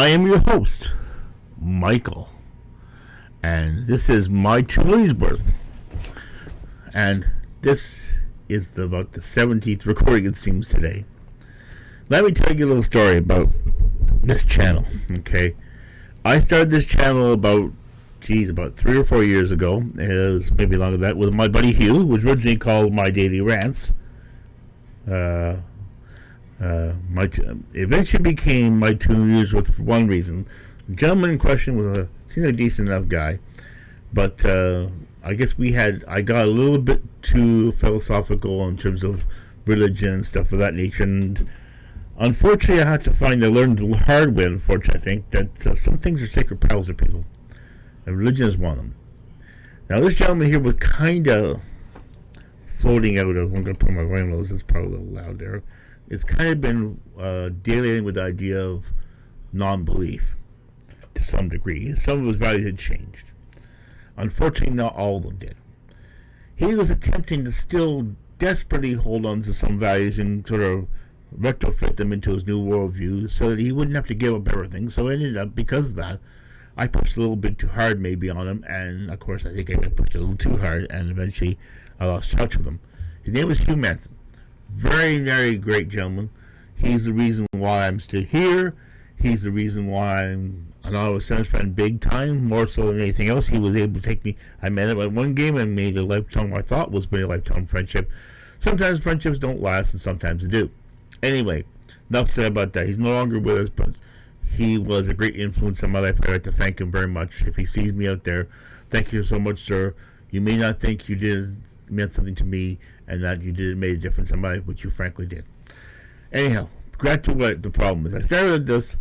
I am your host, Michael, and this is my 2 Loonies worth. And this is about the 17th recording, it seems, today. Let me tell you a little story about this channel, okay? I started this channel about 3 or 4 years ago. It was maybe longer than that, with my buddy Hugh, who was originally called My Daily Rants. Eventually became my 2 Loonies worth for one reason. The gentleman in question seemed like a decent enough guy, but I guess I got a little bit too philosophical in terms of religion and stuff of that nature, and unfortunately I learned the hard way, unfortunately, I think, that some things are sacred cows to people, and religion is one of them. Now this gentleman here was kind of floating out of, I'm going to put my volume low, this is probably a little loud there. It's kind of been dealing with the idea of non-belief to some degree. Some of his values had changed. Unfortunately, not all of them did. He was attempting to still desperately hold on to some values and sort of retrofit them into his new worldview so that he wouldn't have to give up everything. So it ended up, because of that, I pushed a little bit too hard maybe on him, and of course I think I pushed a little too hard, and eventually I lost touch with him. His name was Hugh Manson. Very, very great gentleman. He's the reason why I'm still here. He's the reason why I'm an Ottawa Senators fan big time, more so than anything else. He was able to take me. I met him at one game and made a lifetime, I thought was a lifetime friendship. Sometimes friendships don't last, and sometimes they do. Anyway, enough said about that. He's no longer with us, but he was a great influence on my life. I'd like to thank him very much. If he sees me out there, thank you so much, sir. You may not think you meant something to me and that you made a difference in my life, but you frankly did. Anyhow, back to what the problem is. I started this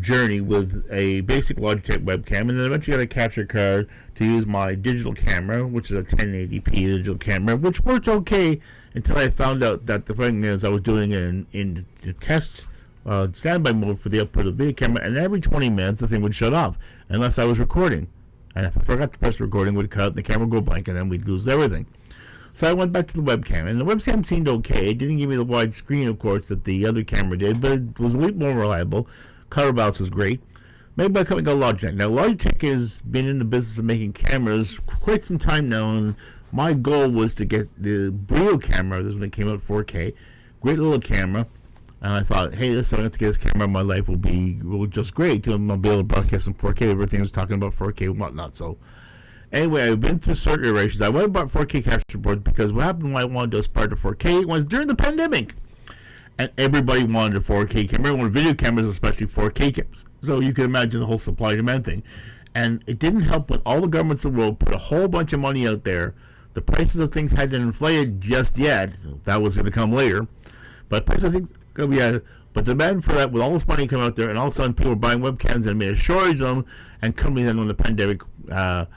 journey with a basic Logitech webcam, and then eventually got a capture card to use my digital camera, which is a 1080p digital camera, which worked okay until I found out that the thing is I was doing it in the test standby mode for the output of the video camera, and every 20 minutes the thing would shut off unless I was recording. And if I forgot to press record, it would cut, and the camera would go blank, and then we'd lose everything. So I went back to the webcam, and the webcam seemed okay. It didn't give me the wide screen, of course, that the other camera did, but it was a little more reliable. Color balance was great. Made by a company called Logitech. Now, Logitech has been in the business of making cameras for quite some time now, and my goal was to get the Brio camera. This is when it came out 4K. Great little camera. And I thought, hey, let's get this camera. My life will be just great. I'll be able to broadcast in 4K. Everything's talking about 4K and whatnot. So, anyway, I've been through certain iterations. I went and bought 4K capture boards because what happened when I wanted to aspire to 4K was during the pandemic. And everybody wanted a 4K camera. Everyone wanted video cameras, especially 4K cameras. So you can imagine the whole supply demand thing. And it didn't help when all the governments of the world put a whole bunch of money out there. The prices of things hadn't inflated just yet. That was going to come later. But prices of things going to be added. But the demand for that, with all this money coming out there, and all of a sudden people were buying webcams and made a shortage of them, and companies then when the pandemic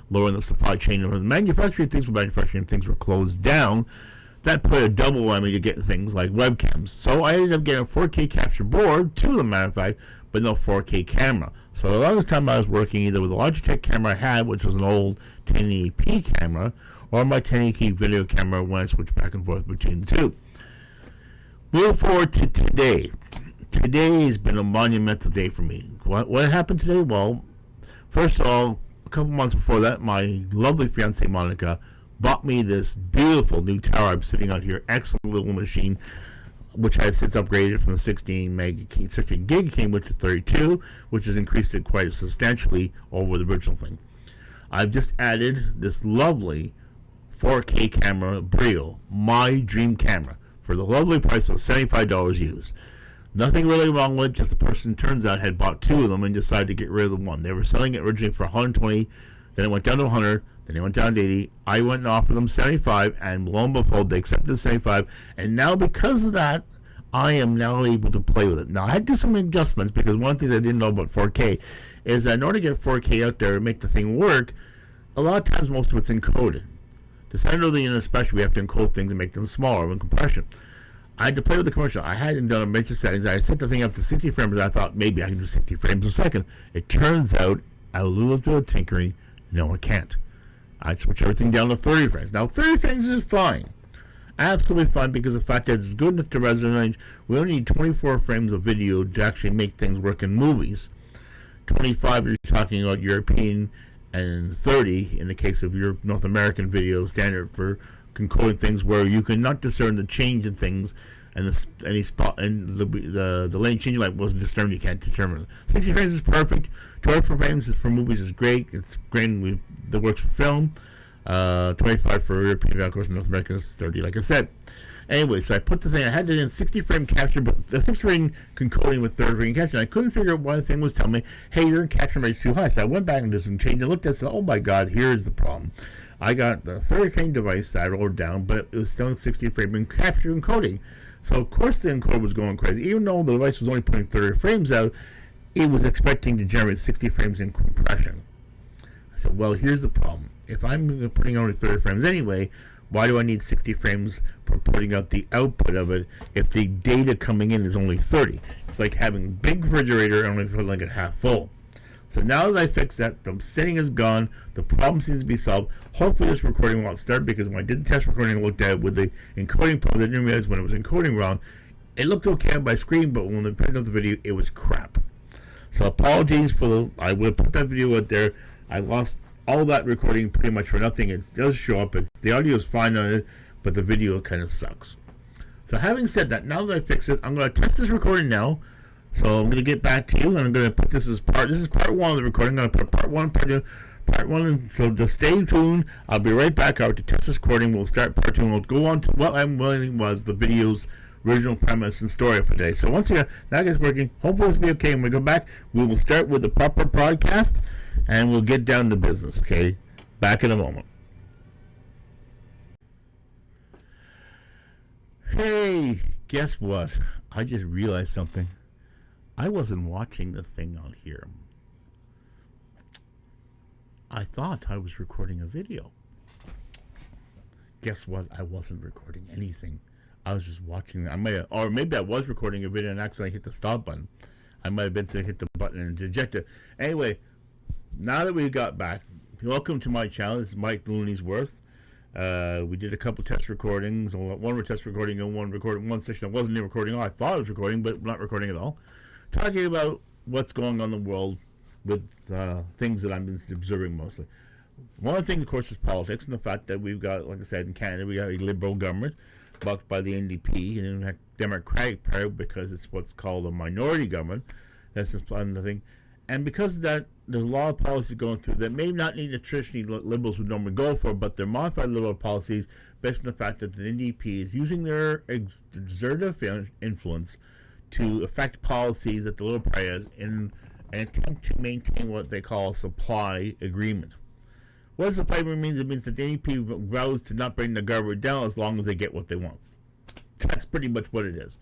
lowering the supply chain of manufacturing things were closed down, that put a double whammy to get things like webcams. So I ended up getting a 4K capture board, 2 of them matter of fact, but no 4K camera. So a lot of the time I was working either with the Logitech camera I had, which was an old 1080p camera, or my 1080p video camera when I switched back and forth between the two. Move forward to today. Today has been a monumental day for me. What happened today? Well, first of all, a couple months before that, my lovely fiancée Monica bought me this beautiful new tower I'm sitting on here. Excellent little machine, which I have since upgraded from the 16 gig came with to 32, which has increased it quite substantially over the original thing. I've just added this lovely 4K camera, Brio, my dream camera, for the lovely price of $75 used. Nothing really wrong with it, just the person, turns out, had bought 2 of them and decided to get rid of the one. They were selling it originally for $120, then it went down to $100, then it went down to $80. I went and offered them $75, and lo and behold, they accepted the $75, and now because of that, I am now able to play with it. Now, I had to do some adjustments, because one thing I didn't know about 4K is that in order to get 4K out there and make the thing work, a lot of times most of it's encoded. To send over the unit especially, we have to encode things and make them smaller with compression. I had to play with the commercial. I hadn't done a bunch of settings. I set the thing up to 60 frames, and I thought maybe I can do 60 frames a second. It turns out, a little bit of tinkering, no, I can't. I switch everything down to 30 frames. Now, 30 frames is fine. Absolutely fine, because the fact that it's good enough to resonate range. We only need 24 frames of video to actually make things work in movies. 25 you're talking about European, and 30 in the case of your North American video standard for encoding things, where you can not discern the change in things, and any spot and the lane changing light wasn't discerned. You can't determine. 60 frames is perfect. 24 frames for movies is great. It's great. That works for film. 25 for European, of course. North American is 30, like I said. Anyway, so I put the thing. I had it in 60 frame capture, but the 60 frame encoding with 30 frame capture. And I couldn't figure out why the thing was telling me, "Hey, your capture rate's too high." So I went back and did some change and looked at it and said, "Oh my God, here's the problem." I got the 30 frame device that I rolled down, but it was still in 60 frame capture encoding. So of course the encoder was going crazy, even though the device was only putting 30 frames out. It was expecting to generate 60 frames in compression. I said, well, here's the problem. If I'm putting only 30 frames anyway, why do I need 60 frames for putting out the output of it if the data coming in is only 30? It's like having a big refrigerator and only filling like it half full. So now that I fixed that, the setting is gone, the problem seems to be solved. Hopefully this recording won't start, because when I did the test recording and looked at it with the encoding problem, I didn't realize when it was encoding wrong. It looked okay on my screen, but when they printed out the video, it was crap. So apologies I would have put that video out there. I lost all that recording pretty much for nothing. It does show up. The audio is fine on it, but the video kind of sucks. So having said that, now that I fixed it, I'm going to test this recording now. So I'm going to get back to you, and I'm going to put this as part 1 of the recording. I'm going to put part 1, part 1, and so just stay tuned. I'll be right back out to test this recording. We'll start part 2, and we'll go on to what I'm willing was the video's original premise and story for today. So once again, that gets working. Hopefully this will be okay. When we go back, we will start with the proper podcast, and we'll get down to business, okay? Back in a moment. Hey, guess what? I just realized something. I wasn't watching the thing on here. I thought I was recording a video. Guess what? I wasn't recording anything. I was just watching. Or maybe I was recording a video and accidentally hit the stop button. I might have been saying hit the button and eject it. Anyway, now that we got back, welcome to my channel. This is Mike the Loonies Worth. We did a couple test recordings. One test recording and one session I wasn't even recording. I thought I was recording, but not recording at all. Talking about what's going on in the world with things that I've been observing mostly. One of the things, of course, is politics, and the fact that we've got, like I said, in Canada, we got a liberal government backed by the NDP, and a Democratic Party because it's what's called a minority government. That's just the thing. And because of that, there's a lot of policies going through that may not need the traditionally liberals would normally go for, but they're modified liberal policies based on the fact that the NDP is using their exertive influence to affect policies that the Liberal Party has in an attempt to maintain what they call a supply agreement. What a supply agreement means? It means that the NDP vows to not bring the government down as long as they get what they want. That's pretty much what it is.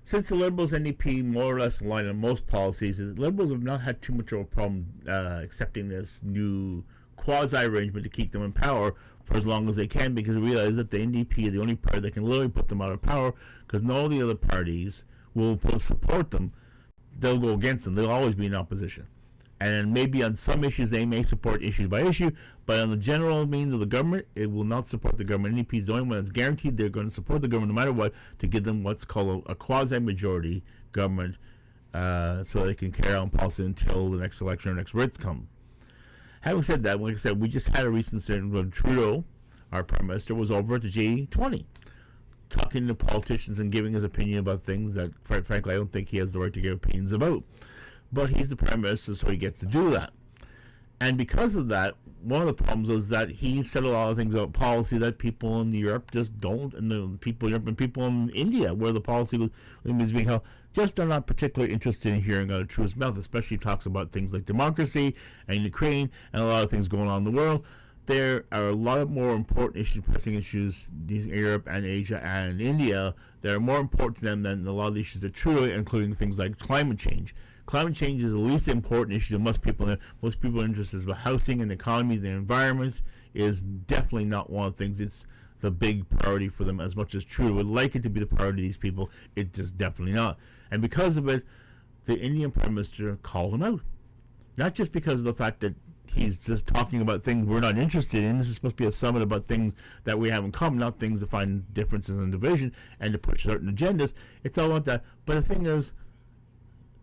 Since the Liberals and NDP more or less align on most policies, the Liberals have not had too much of a problem accepting this new quasi-arrangement to keep them in power for as long as they can, because they realize that the NDP is the only party that can literally put them out of power, because no the other parties will support them. They'll go against them. They'll always be in opposition. And maybe on some issues they may support issue by issue, but on the general means of the government, it will not support the government. NDP is the only one that's guaranteed they're going to support the government no matter what, to give them what's called a quasi-majority government, so they can carry on policy until the next election or next writs come. Having said that, like I said, we just had a recent incident when Trudeau, our Prime Minister, was over at the G20 talking to politicians and giving his opinion about things that, quite frankly, I don't think he has the right to give opinions about. But he's the Prime Minister, so he gets to do that. And because of that, one of the problems is that he said a lot of things about policy that people in Europe just don't, and the people in Europe and people in India, where the policy was being held, just are not particularly interested in hearing out of Trudeau's mouth, especially if he talks about things like democracy and Ukraine and a lot of things going on in the world. There are a lot of more important issues, pressing issues in Europe and Asia and India that are more important to them than a lot of the issues that Trudeau, including things like climate change. Climate change is the least important issue to most people. Most people are interested in housing and the economy, the environment is definitely not one of the things. It's the big priority for them, as much as Trudeau would like it to be the priority of these people. It's just definitely not. And because of it, the Indian Prime Minister called him out. Not just because of the fact that he's just talking about things we're not interested in. This is supposed to be a summit about things that we have in common, not things to find differences and division and to push certain agendas. It's all about that. But the thing is,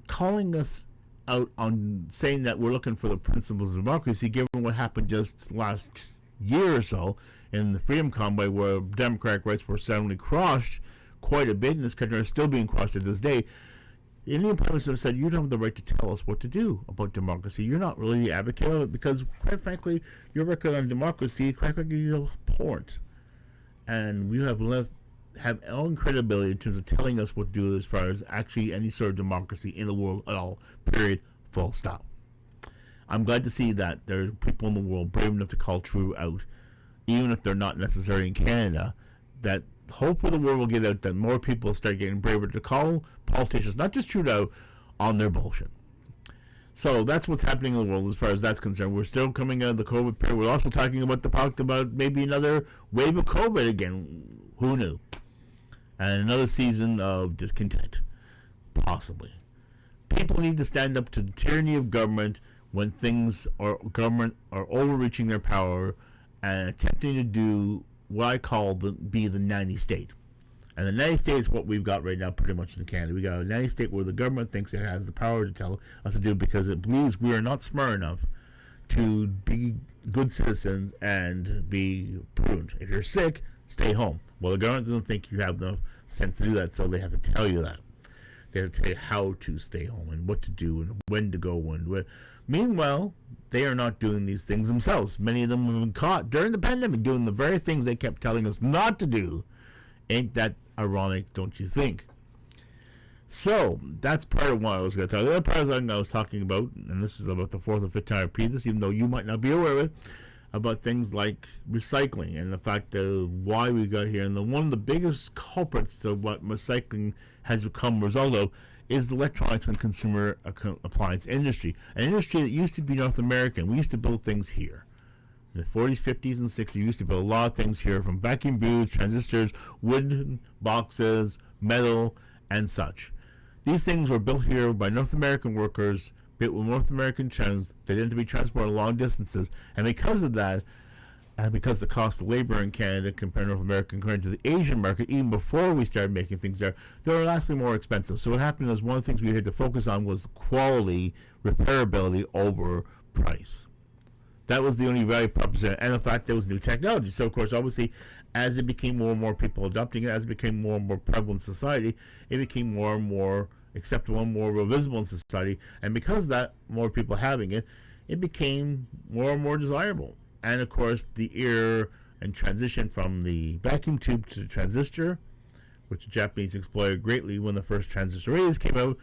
calling us out on saying that we're looking for the principles of democracy, given what happened just last year or so in the Freedom Convoy, where democratic rights were suddenly crushed quite a bit in this country, are still being crushed to this day. The Indian Prime Minister said, you don't have the right to tell us what to do about democracy. You're not really the advocate of it, because, quite frankly, your record on democracy, quite frankly, is abhorrent. And we have our own credibility in terms of telling us what to do as far as actually any sort of democracy in the world at all, period, full stop. I'm glad to see that there are people in the world brave enough to call Trudeau out, even if they're not necessarily in Canada, that hopefully the word will get out that more people start getting braver to call politicians, not just Trudeau, on their bullshit. So that's what's happening in the world as far as that's concerned. We're still coming out of the COVID period. We're also talking about maybe another wave of COVID again. Who knew? And another season of discontent, possibly. People need to stand up to the tyranny of government when government are overreaching their power and attempting to do what I call be the nanny state. And the nanny state is what we've got right now pretty much in Canada. We got a nanny state where the government thinks it has the power to tell us to do because it believes we are not smart enough to be good citizens and be prudent. If you're sick, stay home. Well, the government doesn't think you have the sense to do that, so they have to tell you that. They have to tell you how to stay home and what to do and when to go and where. Meanwhile, they are not doing these things themselves. Many of them have been caught during the pandemic doing the very things they kept telling us not to do. Ain't that ironic, don't you think? So, that's part of what I was going to talk about. The other part I was talking about, and this is about the fourth or fifth time I repeat this, even though you might not be aware of it, about things like recycling and the fact of why we got here. And one of the biggest culprits to what recycling has become a result of is the electronics and consumer appliance industry. An industry that used to be North American. We used to build things here. In the 40s, 50s, and 60s, we used to build a lot of things here, from vacuum booths, transistors, wooden boxes, metal, and such. These things were built here by North American workers, built with North American trends. They didn't have to be transported long distances. And because of that, and because the cost of labor in Canada compared to North America compared to the Asian market, even before we started making things there, they were vastly more expensive. So what happened is one of the things we had to focus on was quality, repairability over price. That was the only value proposition, and the fact there was new technology. So, of course, obviously, as it became more and more people adopting it, as it became more and more prevalent in society, it became more and more acceptable and more visible in society. And because of that, more people having it, it became more and more desirable. And, of course, the era and transition from the vacuum tube to the transistor, which the Japanese exploited greatly when the first transistor radios came out,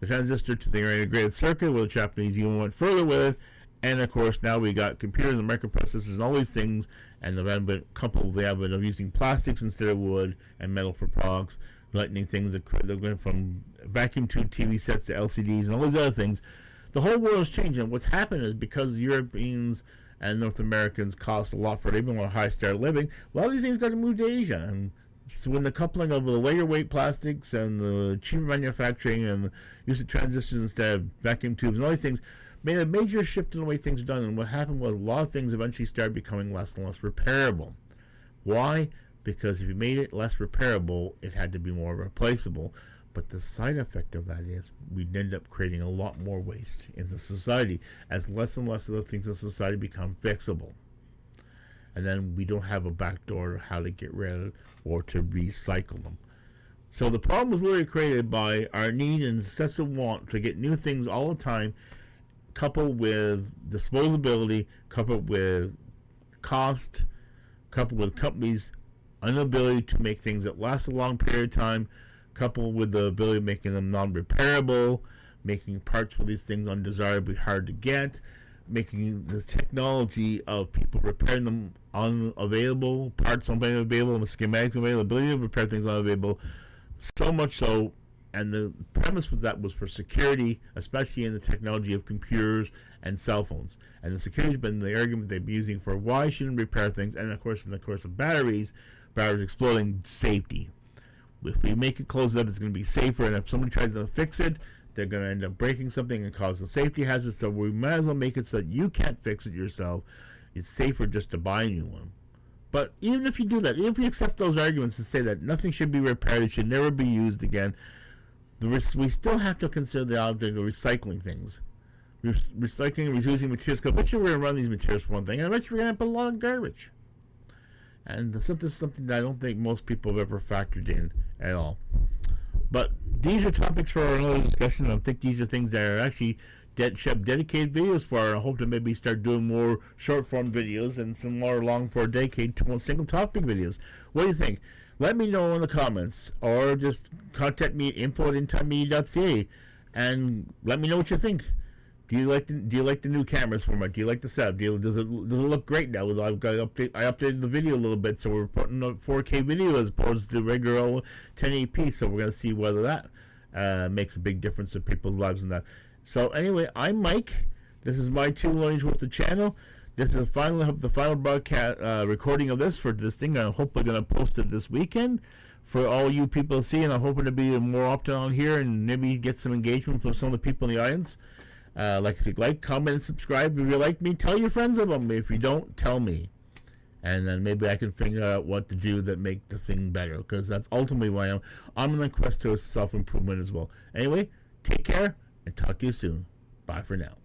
the transistor to the integrated circuit, where the Japanese even went further with it. And of course, now we got computers and microprocessors and all these things, and the advent, coupled with the advent of using plastics instead of wood and metal for products, lightning things that went from vacuum tube TV sets to LCDs and all these other things. The whole world is changing. And what's happened is because Europeans and North Americans cost a lot for living, a high standard of living, a lot of these things got to move to Asia. And so when the coupling of the lighter weight plastics and the cheaper manufacturing and the use of transistors instead of vacuum tubes and all these things made a major shift in the way things are done. And what happened was a lot of things eventually started becoming less and less repairable. Why? Because if you made it less repairable, it had to be more replaceable. But the side effect of that is we'd end up creating a lot more waste in the society as less and less of the things in society become fixable. And then we don't have a backdoor of how to get rid of it or to recycle them. So the problem was literally created by our need and excessive want to get new things all the time, coupled with disposability, coupled with cost, coupled with companies' inability to make things that last a long period of time, coupled with the ability of making them non-repairable, making parts for these things undesirably hard to get, making the technology of people repairing them unavailable, parts unavailable, schematics unavailable, the ability to repair things unavailable, so much so. And the premise with that was for security, especially in the technology of computers and cell phones. And the security has been the argument they've been using for why you shouldn't repair things. And of course, in the course of batteries exploding, safety. If we make it closed up, it's going to be safer. And if somebody tries to fix it, they're going to end up breaking something and cause a safety hazard. So we might as well make it so that you can't fix it yourself. It's safer just to buy a new one. But even if you do that, even if you accept those arguments and say that nothing should be repaired, it should never be used again, we still have to consider the object of recycling things. recycling and reusing materials. Because I bet you we're going to run these materials for one thing, and I bet you we're going to put a lot of garbage. And this is something that I don't think most people have ever factored in at all. But these are topics for another discussion. I think these are things that are actually Shep dedicated videos for. I hope to maybe start doing more short form videos and some more long for a decade to single topic videos. What do you think? Let me know in the comments, or just contact me at info@intimemedia.ca and let me know what you think. Do you like the new cameras format? Do you like the setup? Does it look great now? I updated the video a little bit, so we're putting up 4K video as opposed to regular 1080p. So we're gonna see whether that makes a big difference in people's lives and that. So anyway, I'm Mike. This is my 2 Loonies with the channel. This is the final broadcast recording of this for this thing. I'm hopefully going to post it this weekend for all you people to see, and I'm hoping to be more often on here and maybe get some engagement from some of the people in the audience. Like, comment, and subscribe. If you like me, tell your friends about me. If you don't, tell me. And then maybe I can figure out what to do that make the thing better, because that's ultimately why I'm on the quest to self-improvement as well. Anyway, take care and talk to you soon. Bye for now.